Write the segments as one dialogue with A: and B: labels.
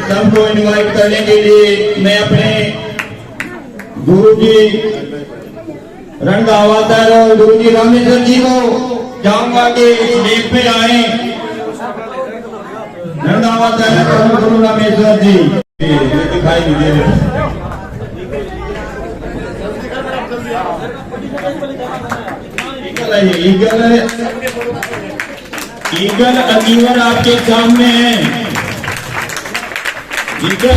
A: सबको इनवाइट करने के लिए मैं अपने गुरु जी रणगावातर और गुरु जी रामेश्वर जी को चाहूंगा कि स्टेज पे आए। रणगावातर गुरु रामेश्वर जी दिखाई दे रहे ईगल अकीवर आपके सामने है। ईगल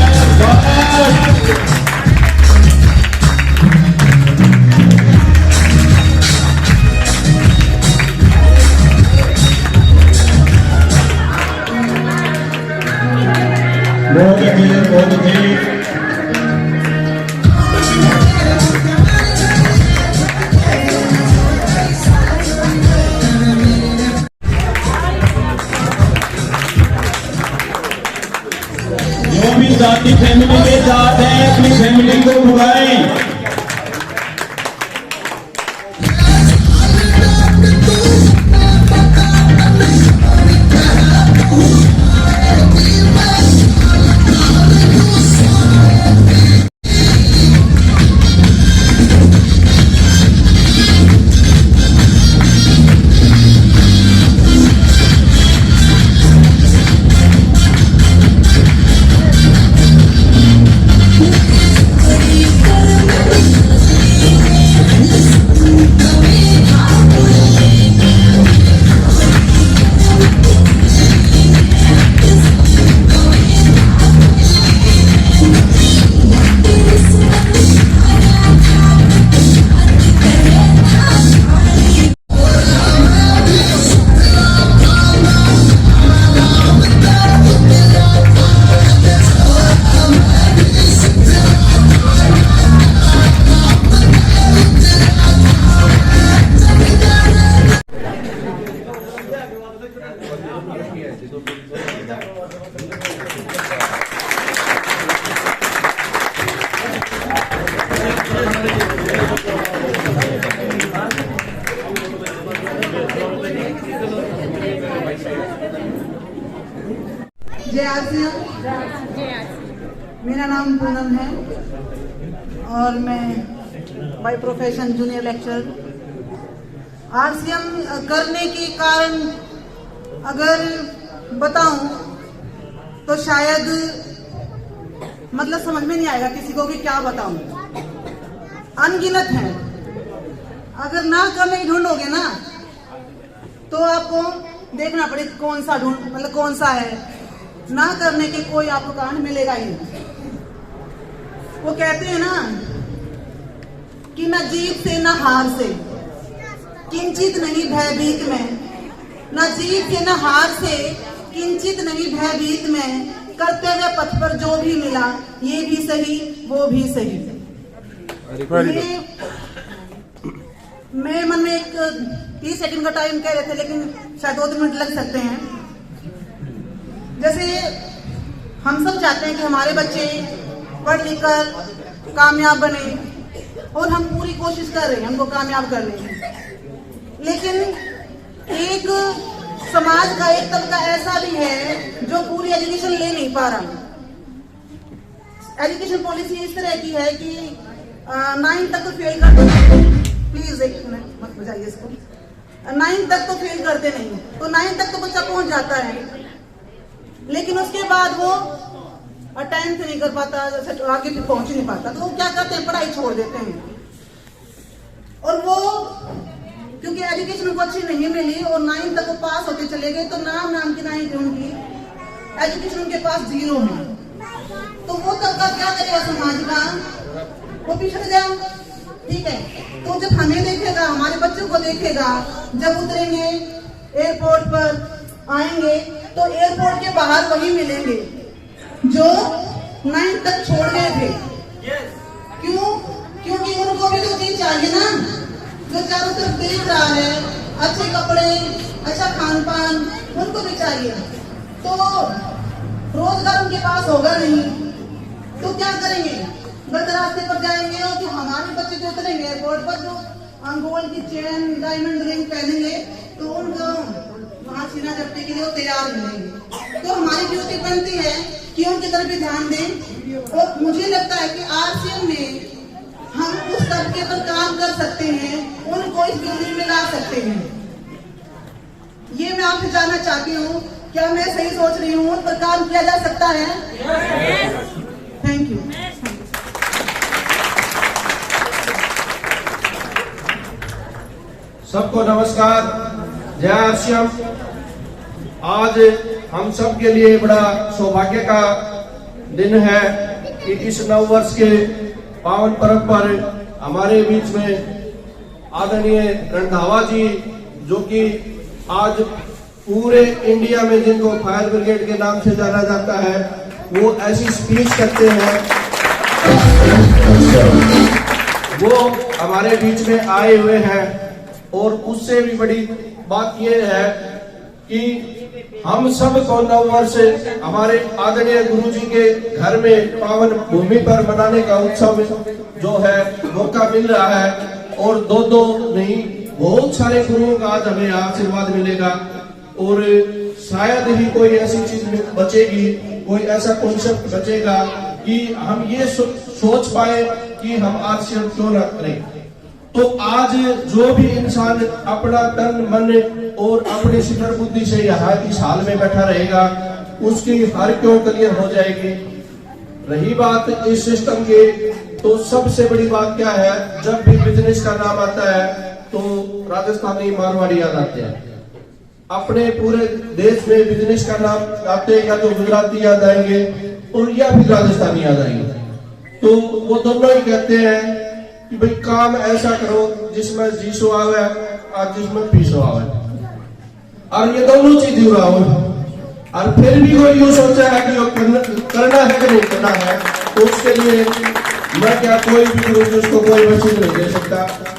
A: बहुत अच्छे साथी फैमिली के साथ है, अपनी फैमिली को बुलाएं।
B: जय आसिया। मेरा नाम पूनम है और मैं by profession junior lecturer. RCM करने के कारण अगर बताऊं तो शायद मतलब समझ में नहीं आएगा किसी को कि क्या बताऊं। अनगिनत है। अगर ना करने की ढूंढोगे ना तो आपको देखना पड़े कौन सा ढूंढ मतलब कौन सा है। ना करने के कोई आपको कारण मिलेगा ही नहीं। वो कहते हैं ना कि न जीत से न हार से किंचित नहीं भयभीत में, न जीत से न हार से किंचित नहीं भयभीत में, करते हुए पथ पर जो भी मिला ये भी सही वो भी सही। मैं मन में एक 30 सेकंड का टाइम कह रहे थे लेकिन शायद 2-3 मिनट लग सकते हैं। जैसे हम सब चाहते हैं कि हमारे बच्चे पढ़ लिख कर कामयाब बने और हम पूरी कोशिश कर रहे हैं हमको कामयाब करने की। लेकिन एक समाज का एक तबका ऐसा भी है जो पूरी एजुकेशन ले नहीं पा रहा। एजुकेशन पॉलिसी इस तरह की है कि 9 तक तो फेल करते नहीं। प्लीज एक मिनट मत बजाइए इसको। 9 तक तो फेल करते नहीं, तो 9 तक तो बच्चा पहुंच जाता है लेकिन उसके बाद वो 10th नहीं कर पाता, आगे भी पहुंच नहीं पाता। तो वो क्या करते हैं, पढ़ाई छोड़ देते हैं। और वो क्योंकि एजुकेशन उनको अच्छी नहीं मिली और 9 तक वो पास होते चले गए तो नाम की 9 उनकी एजुकेशन उनके पास 0 है। तो वो तबका क्या करेगा समाज का, वो पिछड़ जाएगा। ठीक है, तो जब हमें देखेगा, हमारे बच्चों को देखेगा, जब उतरेंगे एयरपोर्ट पर आएंगे तो एयरपोर्ट के बाहर वही मिलेंगे जो 9 तक छोड़ गए थे। क्यों? क्योंकि उनको भी तो चीज चाहिए ना, जो चारों तरफ देख रहा है, अच्छे कपड़े, अच्छा खान पान, उनको भी चाहिए। तो रोजगार उनके पास होगा नहीं तो क्या करेंगे, गलत रास्ते पर जाएंगे। और जो हमारे बच्चे जो उतरेंगे एयरपोर्ट पर, जो गोल्ड की चेन, डायमंड रिंग पहनेंगे, तो उनको वहां सीना झपटे के लिए वो तैयार मिलेंगे। तो हमारी ड्यूटी बनती है कि उनकी तरफ भी ध्यान दें। और मुझे लगता है कि आरसीएम में हम उस तबके पर काम कर सकते हैं, उनको इस बिल्डिंग में ला सकते हैं। ये मैं आपसे जानना चाहती हूँ, क्या मैं सही सोच रही हूँ? उन पर काम किया जा सकता है? Thank you.
C: सबको नमस्कार, जय आरसीएम। आज हम सब के लिए बड़ा सौभाग्य का दिन है कि इस नव वर्ष के पावन पर्व पर हमारे बीच में आदरणीय रंधावा जी, जो कि आज पूरे इंडिया में जिनको फायर ब्रिगेड के नाम से जाना जाता है, वो ऐसी स्पीच करते हैं। वो हमारे बीच में आए हुए हैं और उससे भी बड़ी बात यह है कि हम सब को नव वर्ष हमारे आदरणीय गुरु जी के घर में पावन भूमि पर मनाने का उत्सव जो है मौका मिल रहा है। और दो नहीं, बहुत सारे गुरुओं का आज हमें आशीर्वाद मिलेगा और शायद ही कोई ऐसी चीज बचेगी, कोई ऐसा कॉन्सेप्ट बचेगा कि हम ये सोच पाए कि हम आरसीएम क्यों न करें। तो आज जो भी इंसान अपना तन मन और अपनी शिखर बुद्धि से यहाँ इस हाल में बैठा रहेगा, उसकी हर क्यों क्लियर हो जाएगी। रही बात इस सिस्टम की, तो सबसे बड़ी बात क्या है, जब भी बिजनेस का नाम आता है तो राजस्थानी मारवाड़ी याद आते हैं। अपने पूरे देश में बिजनेस का नाम आते या तो गुजराती याद आएंगे और या फिर राजस्थानी याद आएंगे। तो वो दोनों ही कहते हैं कि भाई काम ऐसा करो जिसमें जीसो आवे और जिसमें पीसो आवे, और ये दोनों चीज जुड़ा हो। और फिर भी कोई यूं सोचा है कि करना है कि नहीं करना है, तो उसके लिए मैं क्या कोई भी गुरु उसको कोई मैसेज नहीं दे सकता।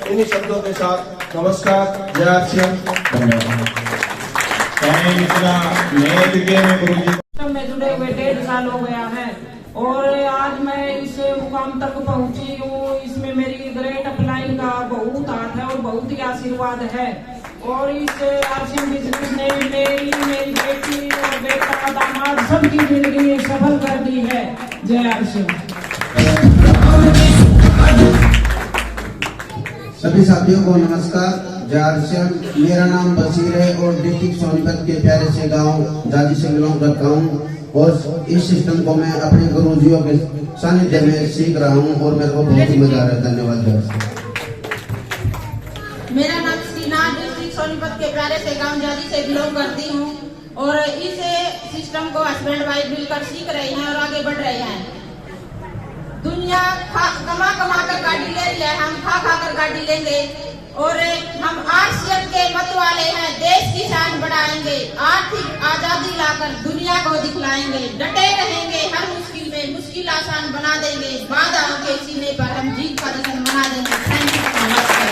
C: इन्हीं शब्दों के साथ नमस्कार, जय आरसीएम, धन्यवाद।
D: में जुड़े हुए 1.5 साल हो गया है और आज मैं इस मुकाम तक पहुंची हूँ। इसमें मेरी ग्रेट अपलाइन का बहुत हाथ है और बहुत ही आशीर्वाद है। और इस आरसीएम बिजनेस ने मेरी बेटी और बेटा दामाद सबकी जिंदगी सफल कर दी है। जय आरसीएम।
E: सभी साथियों को नमस्कार, जय आरसीएम। मेरा नाम बशीर है और डिस्ट्रिक्ट सोनीपत के प्यारे से गांव जाजी से बिलोंग करता हूँ। और इस सिस्टम को मैं अपने गुरुजियों के सानिध्य में सीख रहा हूँ और मेरे को बहुत ही मजा आ रहा है। धन्यवाद।
F: मेरा नाम श्रीनाथ, डिस्ट्रिक्ट सोनीपत के प्यारे से गांव जाजी से बिलोंग करती हूँ और इस सिस्टम को हस्बैंड वाइफ मिलकर सीख रहे हैं और आगे बढ़ रहे हैं। दुनिया कमा कर गाड़ी ले रही है, हम खा कर गाड़ी लेंगे और हम आरसीएम के मत वाले हैं। देश की शान बढ़ाएंगे, आर्थिक आजादी लाकर दुनिया को दिखलाएंगे। डटे रहेंगे हर मुश्किल में, मुश्किल आसान बना देंगे। बाधाओं के सीने पर हम जीत का जश्न मना देंगे। थैंक यू, नमस्कार।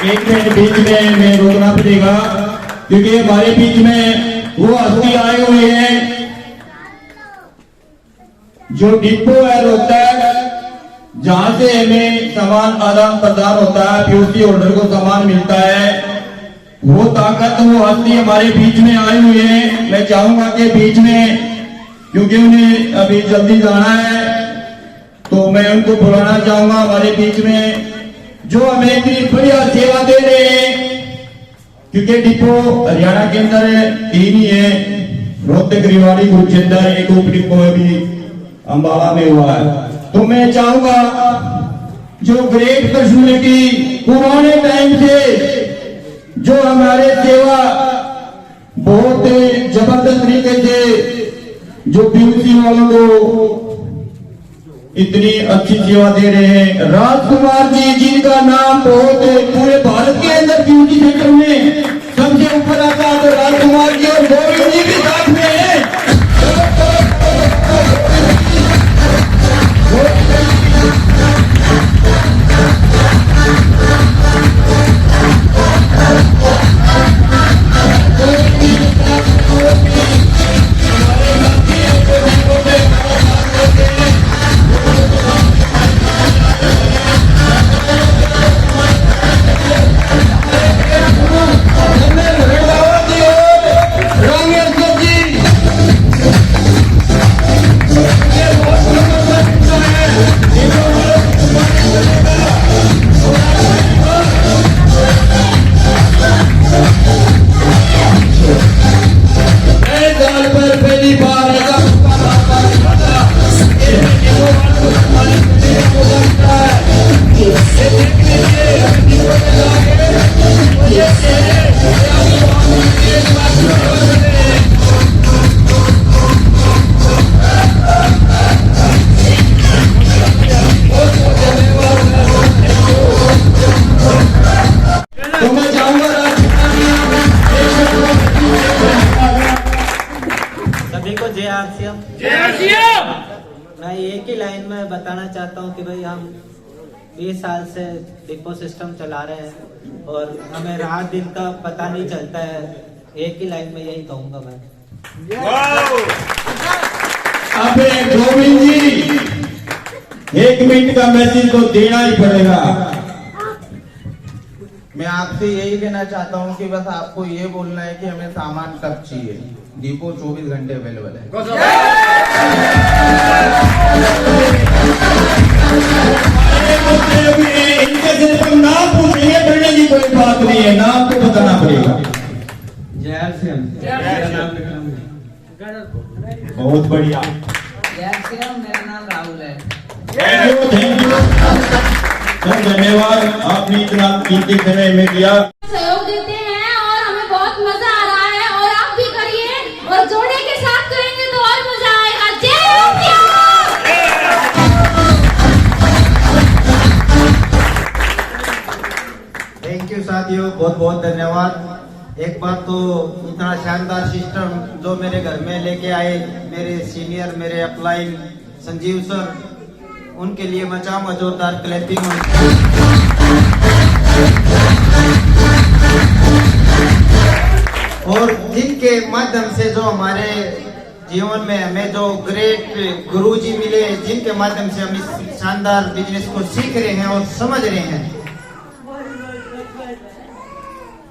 A: एक मिनट बीच में मैं रोकना पड़ेगा क्योंकि हमारे बीच में वो हस्ती आए हुए हैं जो डिपो है रोहतक, जहां से हमें सामान आदान प्रदान होता है, पीओसी होल्डर को सामान मिलता है। वो ताकत, वो हस्ती हमारे बीच में आए हुए हैं। मैं चाहूंगा कि बीच में, क्योंकि उन्हें अभी जल्दी जाना है, तो मैं उनको बुलाना चाहूंगा हमारे बीच में, जो हमें इतनी बढ़िया सेवा दे रहे हैं। क्योंकि डिपो हरियाणा के अंदर 3 ही है, रोहतक, रेवाड़ी, कुरुक्षेत्र, एक उप डिपो अभी अंबाला में हुआ है। तो मैं चाहूंगा जो ग्रेट पर्सनैलिटी पुराने टाइम से जो हमारे सेवा बहुत जबरदस्त तरीके से जो पीयूसी वालों को इतनी अच्छी सेवा दे रहे हैं, राजकुमार जी, जिनका नाम बहुत पूरे भारत के अंदर पीयूसी सेक्टर में सबसे ऊपर आता है, तो राजकुमार जी और गोविंद जी भी साथ में है। रंग नहीं पा रहा तो मैं चाहूंगा
G: सभी को जय आरसीएम। मैं एक ही लाइन में बताना चाहता हूँ कि भाई हम 20 साल से डिपो सिस्टम चला रहे हैं और हमें रात दिन का पता नहीं चलता है। एक ही लाइन में यही कहूँगा मैं।
A: अब गोविंद जी 1 मिनट का मैसेज तो देना ही पड़ेगा।
H: मैं आपसे यही कहना चाहता हूँ कि बस आपको ये बोलना है कि हमें सामान कब चाहिए। डिपो 24 घंटे अवेलेबल है।
A: इनके सिर्फ हम नाम पूछेंगे, पढ़ने की कोई बात नहीं है, नाम तो बताना पड़ेगा। बहुत बढ़िया।
I: मेरा नाम राहुल है।
A: थैंक यू सर, धन्यवाद आपने इतना कीमती समय में दिया।
J: सहयोग देते हैं और हमें बहुत मजा आ रहा है और आप भी करिए और जोड़े के साथ करेंगे तो और मजा आएगा। जय
H: थैंक यू साथियों, बहुत बहुत धन्यवाद। एक बार तो इतना शानदार सिस्टम जो मेरे घर में लेके आए मेरे सीनियर, मेरे अपलाइन संजीव सर, उनके लिए मैं चाहूंगा जोरदार क्लैपिंग। और जिनके माध्यम से जो हमारे जीवन में हमें जो ग्रेट गुरुजी मिले, जिनके माध्यम से हम इस शानदार बिजनेस को सीख रहे हैं और समझ रहे हैं,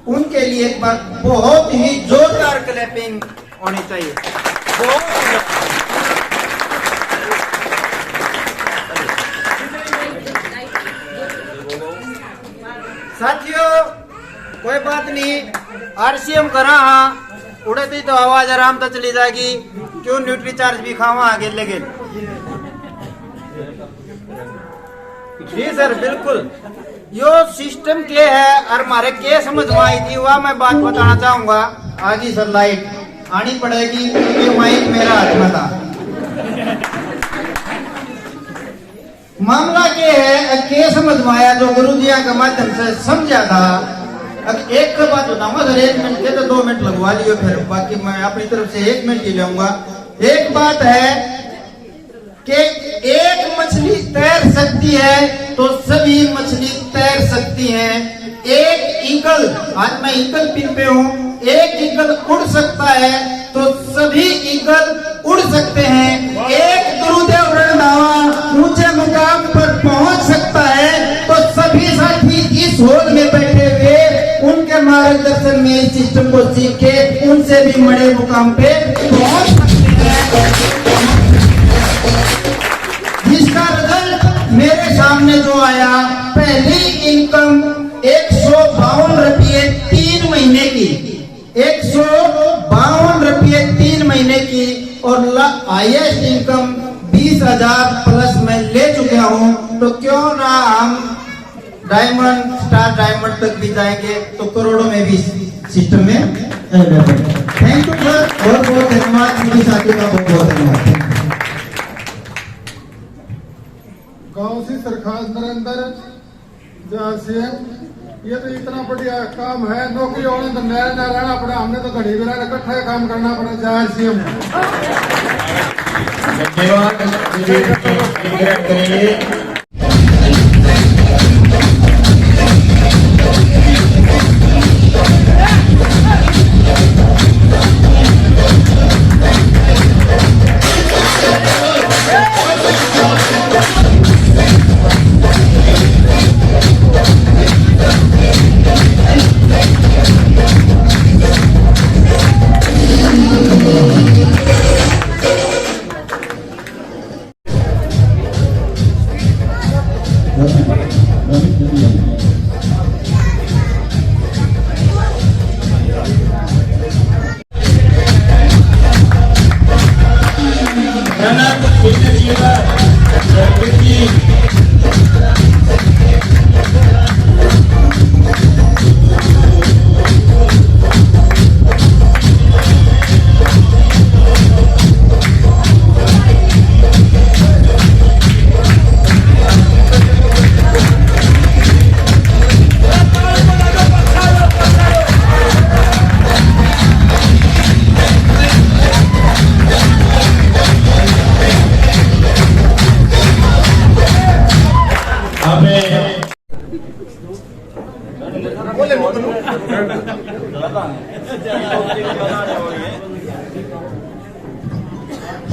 H: उनके लिए एक बार बहुत ही जोरदार क्लैपिंग होनी चाहिए। साथियों कोई बात नहीं, आरसीएम करा हाँ उड़ती तो आवाज आराम तो चली जाएगी, क्यों न्यूट्री चार्ज भी खावा आगे लेगे। जी सर बिल्कुल, यो सिस्टम के है और हमारे के समझ में आई थी वह मैं बात बताना चाहूंगा। आगे सर लाइट आनी पड़ेगी क्योंकि माइक मेरा हाथ में था। मामला के है के समझ में आया जो गुरु जी के माध्यम से समझा था। अब एक बात बताऊंगा सर, 1 मिनट के तो 2 मिनट लगवा लियो, फिर बाकी मैं अपनी तरफ से 1 मिनट ही लूंगा। एक बात है कि एक मछली तैर सकती है तो सभी मछली तैर सकती हैं। एक ईगल, आज मैं ईगल पिन पे हूँ, एक ईगल उड़ सकता है तो सभी ईगल उड़ सकते हैं। एक गुरुदेव रंधावा ऊंचे मुकाम पर पहुंच सकता है तो सभी साथी इस हॉल में बैठे हुए उनके मार्गदर्शन में इस सिस्टम को सीख के उनसे भी बड़े मुकाम पे पहुंच सकते हैं। जिसका रिजल्ट मेरे सामने जो आया, पहली इनकम 152 रुपये 3 महीने की, 152 रुपये 3 महीने की, और हाईएस्ट इनकम 20,000 प्लस मैं ले चुका हूँ। तो क्यों ना हम डायमंड, स्टार डायमंड तक भी जाएंगे तो करोड़ों में भी सिस्टम में अवेलेबल। थैंक यू सर, बहुत बहुत धन्यवाद। मेरी साथियों का बहुत बहुत धन्यवाद।
K: गाँव से सरखास नरेंद्र सीएम, ये तो इतना बढ़िया काम है, नौकरी होने तो नया नया रहना पड़ा, हमने तो घड़ी घड़ा इकट्ठा काम करना पड़ा। जय सीएम।
A: धन्यवाद।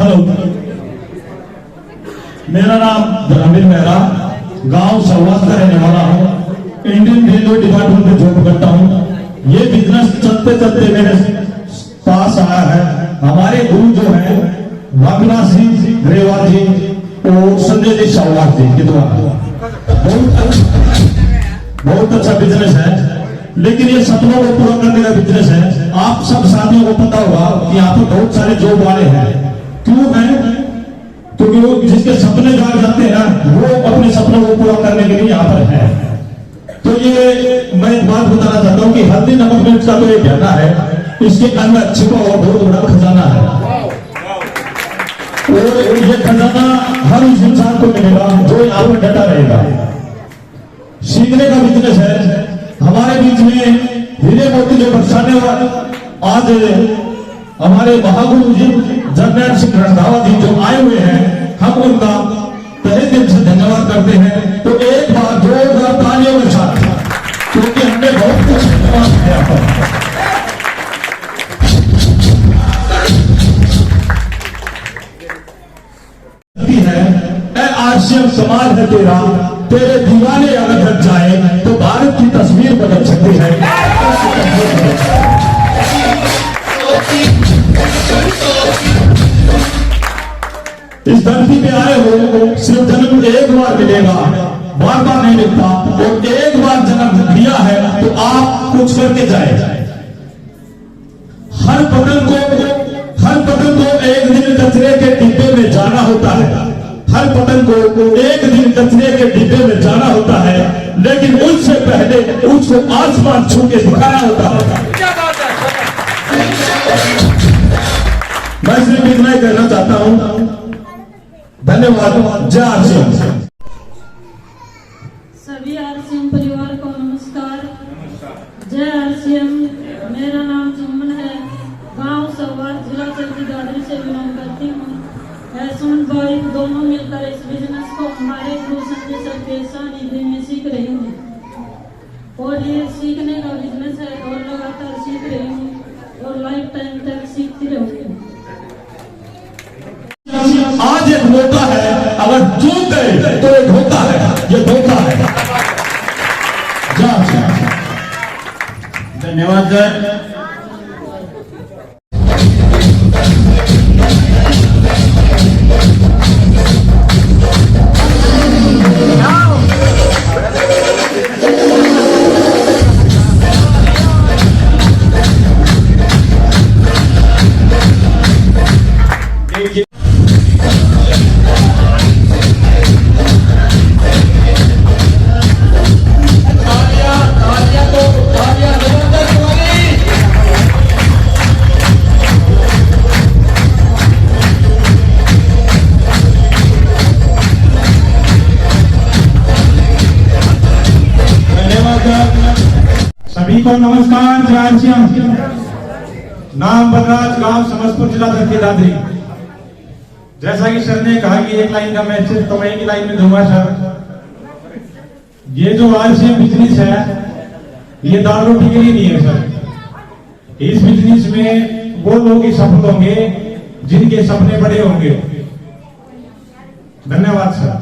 L: हेलो, मेरा नाम धर्मवीर मेहरा, गांव सवास का रहने वाला हूँ। इंडियन रेलवे डिपार्टमेंट में जॉब करता हूँ। ये बिजनेस चलते चलते मेरे पास आया है। हमारे गुरु जो है रघुनाथ सिंह ग्रेवाल जी और संजय जी शाहवास जी के द्वारा बहुत अच्छा बिजनेस है, लेकिन ये सपनों को पूरा करने का बिजनेस है। आप सब साथियों को पता होगा कि यहाँ पर बहुत सारे जॉब वाले हैं। क्यों है? क्योंकि वो जिसके सपने जाग जाते हैं ना, वो अपने सपनों को पूरा करने के लिए यहाँ पर है। तो ये मैं एक बात बताना चाहता हूँ कि हल्दी नमक मिर्च का तो ये कहना है, इसके अंदर छिपा हुआ बहुत बड़ा खजाना है। और ये खजाना हर उस इंसान को मिलेगा जो यहाँ पर डटा रहेगा। सीखने का बिजनेस है। हमारे बीच में हीरे मोती जो बरसाने वाले आज हमारे महागुरु जी जरनैल सिंह रंधावा जी जो आए हुए हैं, हम उनका तहे दिल से धन्यवाद करते हैं। तो एक बार जोरदार तालियों के साथ, क्योंकि हमने बहुत कुछ किया है। आरसीएम समाज है तेरा, तेरे दीवाने अगर लग जाए तो भारत की तस्वीर बदल सकती है। इस धरती पे आए हो, सिर्फ जन्म एक बार मिलेगा, बार बार नहीं मिलता। और एक बार जन्म दिया है तो आप कुछ करके जाए। हर पतन को एक दिन कचरे के डिब्बे में जाना होता है। हर पतन को एक दिन कचरे के डिब्बे में जाना होता है, लेकिन उससे पहले उसको आसमान छू के दिखाना होता है। मैं सिर्फ इतना ही कहना चाहता हूं। धन्यवाद। जय आरसीएम।
D: सभी आरसीएम परिवार को नमस्कार। जय आरसीएम। मेरा नाम चुमन है, गांव सवार, जिला चरखी दादरी से बिलोंग करती हूँ। हस्बैंड वाइफ दोनों मिलकर इस बिजनेस को हमारे गुरु संजय सर के सानिध्य में सीख रही हूँ। और ये सीखने का बिजनेस है और लगातार सीख रही हूँ और लाइफ टाइम तक सीखती रहूंगी।
L: आज एक मौका है, अगर चूक गए तो एक धोखा है, ये धोखा है।
A: धन्यवाद सर।
L: सभी को नमस्कार। जय आरसीएम। नाम बलराज, गांव समस्तपुर, जिला चरखी दादरी। जैसा कि सर ने कहा कि एक लाइन का मैसेज तो मैं एक ही लाइन में दूंगा सर। ये जो आरसीएम बिजनेस है, ये दाल रोटी के लिए नहीं है सर। इस बिजनेस में वो लोग ही सफल होंगे जिनके सपने बड़े होंगे। धन्यवाद सर।